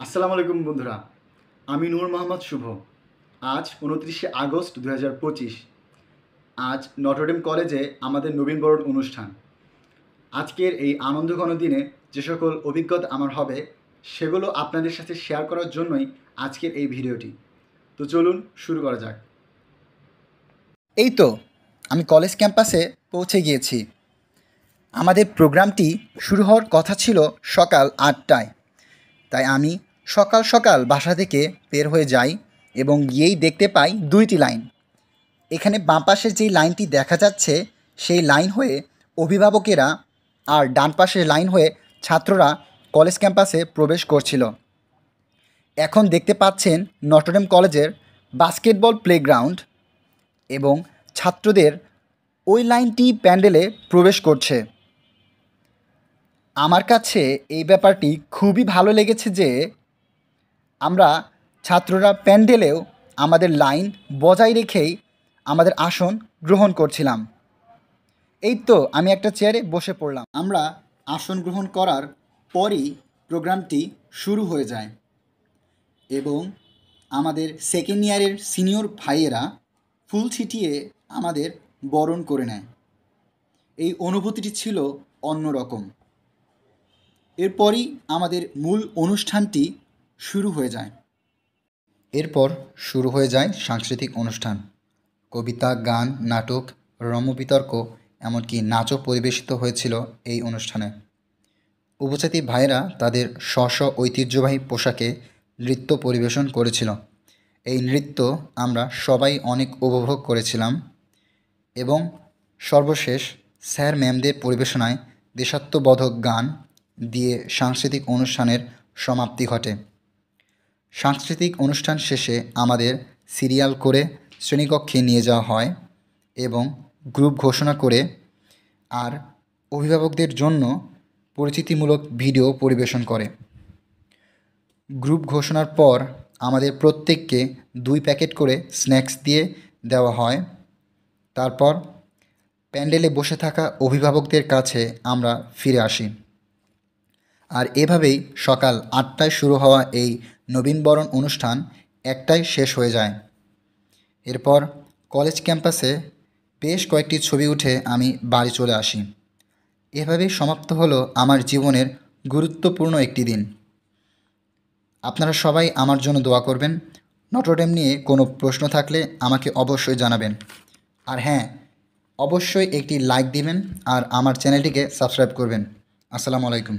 আসসালামু আলাইকুম বন্ধুরা, আমি নূর মোহাম্মদ শুভ। আজ 29শে আগস্ট 2025। আজ নটরডেম কলেজে আমাদের নবীনবরণ অনুষ্ঠান। আজকের এই আনন্দঘন দিনে যে সকল অভিজ্ঞতা আমার হবে সেগুলো আপনাদের সাথে শেয়ার করার জন্যই আজকের এই ভিডিওটি। তো চলুন শুরু করা যাক। এই তো আমি কলেজ ক্যাম্পাসে পৌঁছে গিয়েছি। আমাদের প্রোগ্রামটি শুরু হওয়ার কথা ছিল সকাল 8টায়, তাই আমি সকাল সকাল বাসা থেকে বের হয়ে যাই এবং গিয়েই দেখতে পাই দুইটি লাইন। এখানে বাঁ পাশের যেই লাইনটি দেখা যাচ্ছে সেই লাইন হয়ে অভিভাবকেরা আর ডান পাশের লাইন হয়ে ছাত্ররা কলেজ ক্যাম্পাসে প্রবেশ করছিল। এখন দেখতে পাচ্ছেন নটরডেম কলেজের বাস্কেটবল প্লেগ্রাউন্ড এবং ছাত্রদের ওই লাইনটি প্যান্ডেলে প্রবেশ করছে। আমার কাছে এই ব্যাপারটি খুবই ভালো লেগেছে যে আমরা ছাত্ররা প্যান্ডেলেও আমাদের লাইন বজায় রেখেই আমাদের আসন গ্রহণ করছিলাম। এই তো আমি একটা চেয়ারে বসে পড়লাম। আমরা আসন গ্রহণ করার পরই প্রোগ্রামটি শুরু হয়ে যায় এবং আমাদের সেকেন্ড ইয়ারের সিনিয়র ভাইয়েরা ফুল ছিটিয়ে আমাদের বরণ করে নেয়। এই অনুভূতিটি ছিল অন্যরকম। এরপরই আমাদের মূল অনুষ্ঠানটি শুরু হয়ে যায়। এরপর শুরু হয়ে যায় সাংস্কৃতিক অনুষ্ঠান। কবিতা, গান, নাটক, রম্যবিতর্ক, এমনকি নাচও পরিবেশিত হয়েছিল এই অনুষ্ঠানে। উপজাতি ভাইয়েরা তাদের স্ব ঐতিহ্যবাহী পোশাকে নৃত্য পরিবেশন করেছিল। এই নৃত্য আমরা সবাই অনেক উপভোগ করেছিলাম এবং সর্বশেষ স্যার ম্যামদের পরিবেশনায় দেশাত্মবোধক গান দিয়ে সাংস্কৃতিক অনুষ্ঠানের সমাপ্তি ঘটে। সাংস্কৃতিক অনুষ্ঠান শেষে আমাদের সিরিয়াল করে শ্রেণীকক্ষে নিয়ে যাওয়া হয় এবং গ্রুপ ঘোষণা করে আর অভিভাবকদের জন্য পরিচিতিমূলক ভিডিও পরিবেশন করে। গ্রুপ ঘোষণার পর আমাদের প্রত্যেককে 2 প্যাকেট করে স্ন্যাক্স দিয়ে দেওয়া হয়। তারপর প্যান্ডেলে বসে থাকা অভিভাবকদের কাছে আমরা ফিরে আসি। আর এভাবেই সকাল 8টায় শুরু হওয়া এই নবীনবরণ অনুষ্ঠান 1টায় শেষ হয়ে যায়। এরপর কলেজ ক্যাম্পাসে বেশ কয়েকটি ছবি উঠে আমি বাড়ি চলে আসি। এভাবেই সমাপ্ত হলো আমার জীবনের গুরুত্বপূর্ণ একটি দিন। আপনারা সবাই আমার জন্য দোয়া করবেন। নটরডেম নিয়ে কোনো প্রশ্ন থাকলে আমাকে অবশ্যই জানাবেন। আর হ্যাঁ, অবশ্যই একটি লাইক দিবেন আর আমার চ্যানেলটিকে সাবস্ক্রাইব করবেন। আসসালামু আলাইকুম।